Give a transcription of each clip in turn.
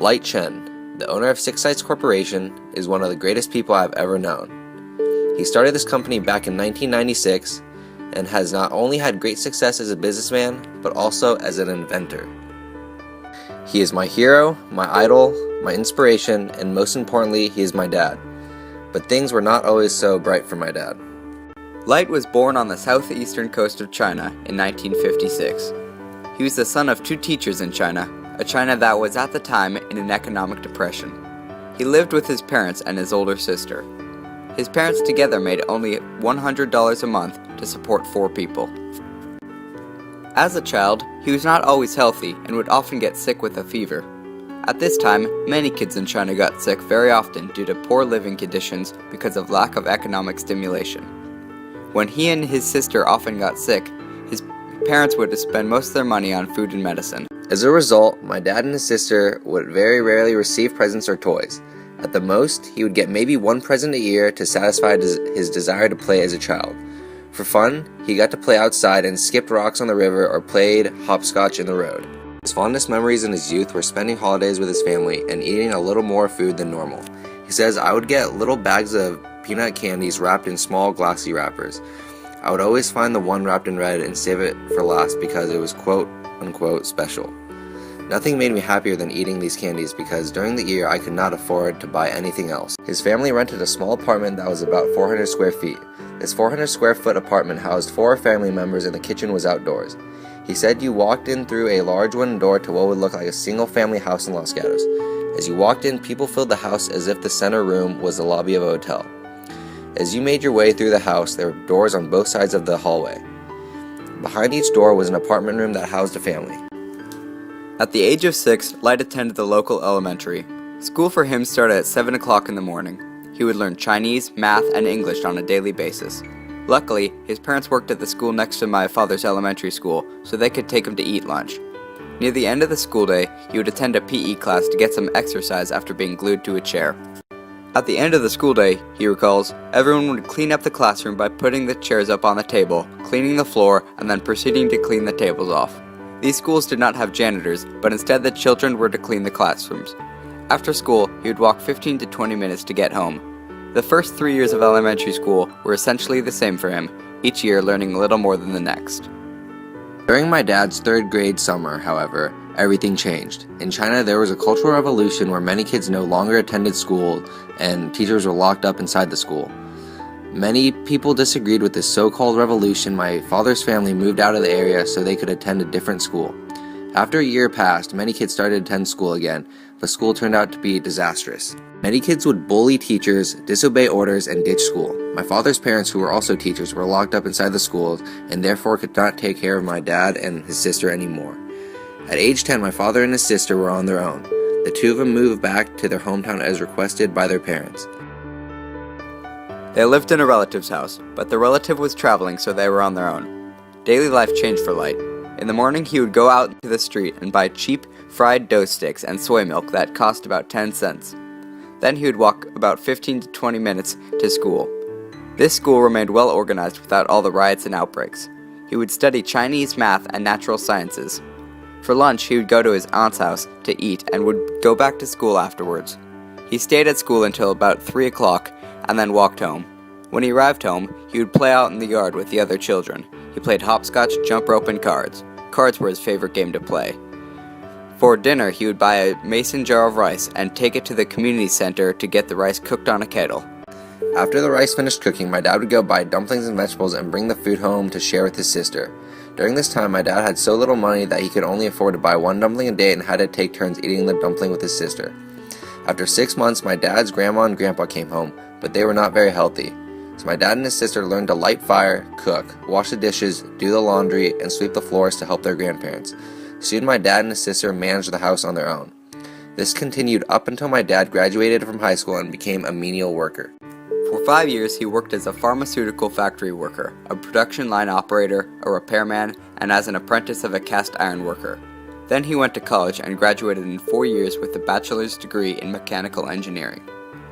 Chen, the owner of Six Sites Corporation, is one of the greatest people I've ever known. He started this company back in 1996 and has not only had great success as a businessman, but also as an inventor. He is my hero, my idol, my inspiration, and most importantly, he is my dad. But things were not always so bright for my dad. Light was born on the southeastern coast of China in 1956. He was the son of two teachers in China, a China that was at the time in an economic depression. He lived with his parents and his older sister. His parents together made only $100 a month to support 4 people. As a child, he was not always healthy and would often get sick with a fever. At this time, many kids in China got sick very often due to poor living conditions because of lack of economic stimulation. When he and his sister often got sick, his parents would spend most of their money on food and medicine. As a result, my dad and his sister would very rarely receive presents or toys. At the most, he would get maybe 1 present a year to satisfy his desire to play as a child. For fun, he got to play outside and skipped rocks on the river or played hopscotch in the road. His fondest memories in his youth were spending holidays with his family and eating a little more food than normal. He says, "I would get little bags of peanut candies wrapped in small glassy wrappers. I would always find the one wrapped in red and save it for last because it was quote unquote special. Nothing made me happier than eating these candies because during the year I could not afford to buy anything else." His family rented a small apartment that was about 400 square feet. This 400 square foot apartment housed 4 family members and the kitchen was outdoors. He said you walked in through a large wooden door to what would look like a single family house in Los Gatos. As you walked in, people filled the house as if the center room was the lobby of a hotel. As you made your way through the house, there were doors on both sides of the hallway. Behind each door was an apartment room that housed a family. At the age of 6, Light attended the local elementary. School for him started at 7 o'clock in the morning. He would learn Chinese, math, and English on a daily basis. Luckily, his parents worked at the school next to my father's elementary school, so they could take him to eat lunch. Near the end of the school day, he would attend a PE class to get some exercise after being glued to a chair. At the end of the school day, he recalls, everyone would clean up the classroom by putting the chairs up on the table, cleaning the floor, and then proceeding to clean the tables off. These schools did not have janitors, but instead the children were to clean the classrooms. After school, he would walk 15 to 20 minutes to get home. The first 3 years of elementary school were essentially the same for him, each year learning a little more than the next. During my dad's 3rd grade summer, however, everything changed. In China, there was a cultural revolution where many kids no longer attended school and teachers were locked up inside the school. Many people disagreed with this so-called revolution. My father's family moved out of the area so they could attend a different school. After a year passed, many kids started to attend school again, but school turned out to be disastrous. Many kids would bully teachers, disobey orders, and ditch school. My father's parents, who were also teachers, were locked up inside the schools and therefore could not take care of my dad and his sister anymore. At age 10, my father and his sister were on their own. The 2 of them moved back to their hometown as requested by their parents. They lived in a relative's house, but the relative was traveling, so they were on their own. Daily life changed for Light. In the morning, he would go out into the street and buy cheap fried dough sticks and soy milk that cost about 10 cents. Then he would walk about 15 to 20 minutes to school. This school remained well organized without all the riots and outbreaks. He would study Chinese, math, and natural sciences. For lunch, he would go to his aunt's house to eat and would go back to school afterwards. He stayed at school until about 3 o'clock and then walked home. When he arrived home, he would play out in the yard with the other children. He played hopscotch, jump rope, and cards. Cards were his favorite game to play. For dinner, he would buy a mason jar of rice and take it to the community center to get the rice cooked on a kettle. After the rice finished cooking, my dad would go buy dumplings and vegetables and bring the food home to share with his sister. During this time, my dad had so little money that he could only afford to buy 1 dumpling a day and had to take turns eating the dumpling with his sister. After 6 months, my dad's grandma and grandpa came home, but they were not very healthy. So my dad and his sister learned to light fire, cook, wash the dishes, do the laundry, and sweep the floors to help their grandparents. Soon my dad and his sister managed the house on their own. This continued up until my dad graduated from high school and became a menial worker. For 5 years, he worked as a pharmaceutical factory worker, a production line operator, a repairman, and as an apprentice of a cast iron worker. Then he went to college and graduated in 4 years with a bachelor's degree in mechanical engineering.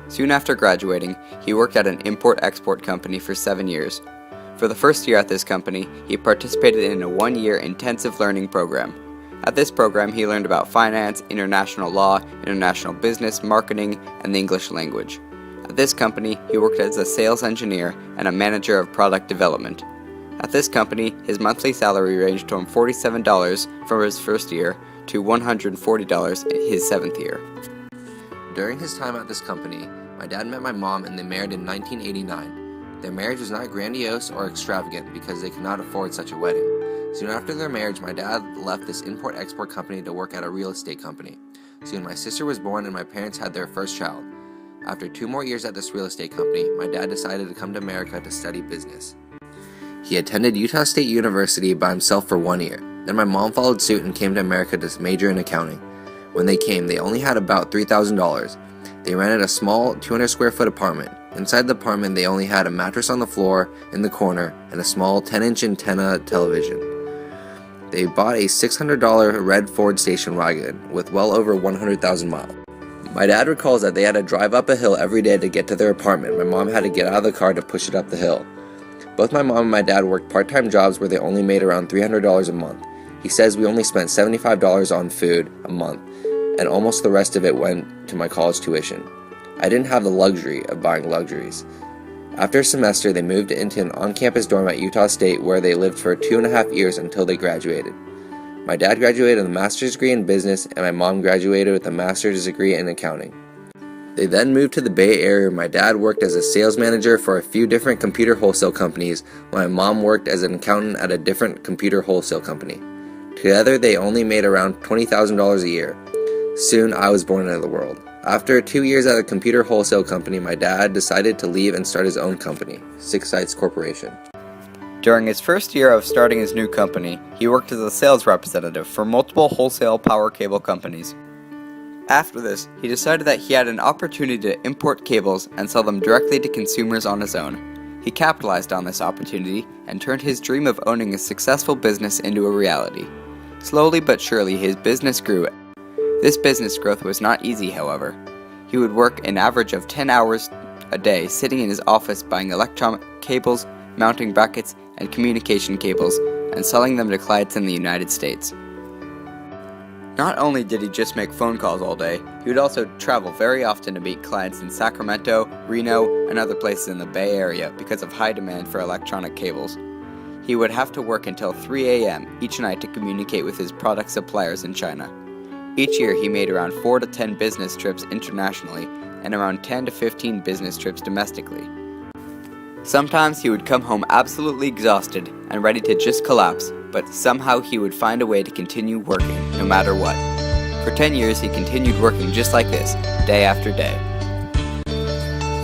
Soon after graduating, he worked at an import-export company for 7 years. For the first year at this company, he participated in a 1-year intensive learning program. At this program, he learned about finance, international law, international business, marketing, and the English language. At this company, he worked as a sales engineer and a manager of product development. At this company, his monthly salary ranged from $47 for his first year to $140 in his 7th year. During his time at this company, my dad met my mom and they married in 1989. Their marriage was not grandiose or extravagant because they could not afford such a wedding. Soon after their marriage, my dad left this import-export company to work at a real estate company. Soon my sister was born and my parents had their first child. After 2 more years at this real estate company, my dad decided to come to America to study business. He attended Utah State University by himself for 1 year. Then my mom followed suit and came to America to major in accounting. When they came, they only had about $3,000. They rented a small 200 square foot apartment. Inside the apartment, they only had a mattress on the floor in the corner and a small 10-inch antenna television. They bought a $600 red Ford station wagon with well over 100,000 miles. My dad recalls that they had to drive up a hill every day to get to their apartment. My mom had to get out of the car to push it up the hill. Both my mom and my dad worked part-time jobs where they only made around $300 a month. He says we only spent $75 on food a month, and almost the rest of it went to my college tuition. I didn't have the luxury of buying luxuries. After a semester, they moved into an on-campus dorm at Utah State where they lived for 2.5 years until they graduated. My dad graduated with a master's degree in business and my mom graduated with a master's degree in accounting. They then moved to the Bay Area where my dad worked as a sales manager for a few different computer wholesale companies while my mom worked as an accountant at a different computer wholesale company. Together, they only made around $20,000 a year. Soon, I was born into the world. After 2 years at a computer wholesale company, my dad decided to leave and start his own company, Six Sites Corporation. During his first year of starting his new company, he worked as a sales representative for multiple wholesale power cable companies. After this, he decided that he had an opportunity to import cables and sell them directly to consumers on his own. He capitalized on this opportunity and turned his dream of owning a successful business into a reality. Slowly but surely, his business grew. This business growth was not easy, however. He would work an average of 10 hours a day sitting in his office buying electronic cables, mounting brackets, and communication cables, and selling them to clients in the United States. Not only did he just make phone calls all day, he would also travel very often to meet clients in Sacramento, Reno, and other places in the Bay Area because of high demand for electronic cables. He would have to work until 3 a.m. each night to communicate with his product suppliers in China. Each year he made around 4 to 10 business trips internationally and around 10 to 15 business trips domestically. Sometimes he would come home absolutely exhausted and ready to just collapse, but somehow he would find a way to continue working, no matter what. For 10 years he continued working just like this, day after day.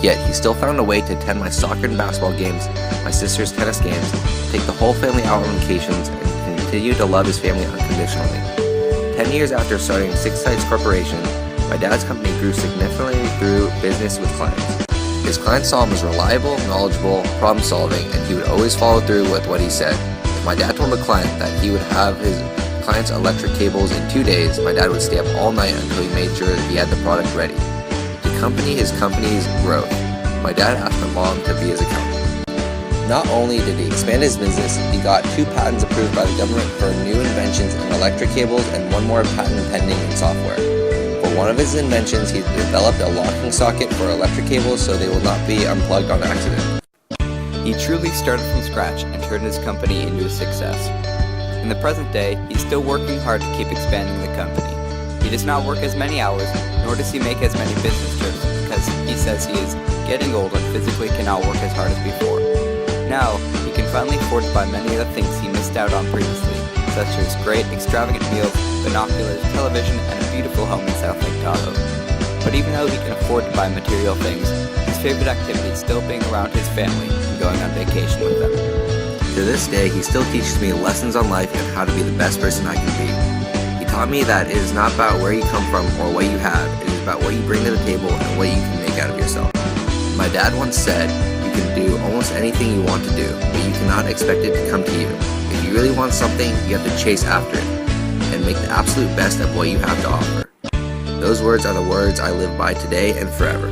Yet he still found a way to attend my soccer and basketball games, my sister's tennis games, take the whole family out on vacations, and continue to love his family unconditionally. 10 years after starting Six Sites Corporation, my dad's company grew significantly through business with clients. His clients saw him as reliable, knowledgeable, problem-solving, and he would always follow through with what he said. If my dad told a client that he would have his client's electric cables in 2 days, my dad would stay up all night until he made sure that he had the product ready. To accompany his company's growth, my dad asked my mom to be his accountant. Not only did he expand his business, he got 2 patents approved by the government for new inventions in electric cables and 1 more patent pending in software. For one of his inventions, he developed a locking socket for electric cables so they will not be unplugged on accident. He truly started from scratch and turned his company into a success. In the present day, he's still working hard to keep expanding the company. He does not work as many hours, nor does he make as many business trips, because he says he is getting old and physically cannot work as hard as before. Now, he can finally afford to buy many of the things he missed out on previously, such as great, extravagant meals, binoculars, television, and a beautiful home in South Lake Tahoe. But even though he can afford to buy material things, his favorite activity is still being around his family and going on vacation with them. To this day, he still teaches me lessons on life and how to be the best person I can be. He taught me that it is not about where you come from or what you have, it is about what you bring to the table and what you can make out of yourself. My dad once said, you can do almost anything you want to do, but you cannot expect it to come to you. If you really want something, you have to chase after it and make the absolute best of what you have to offer. Those words are the words I live by today and forever.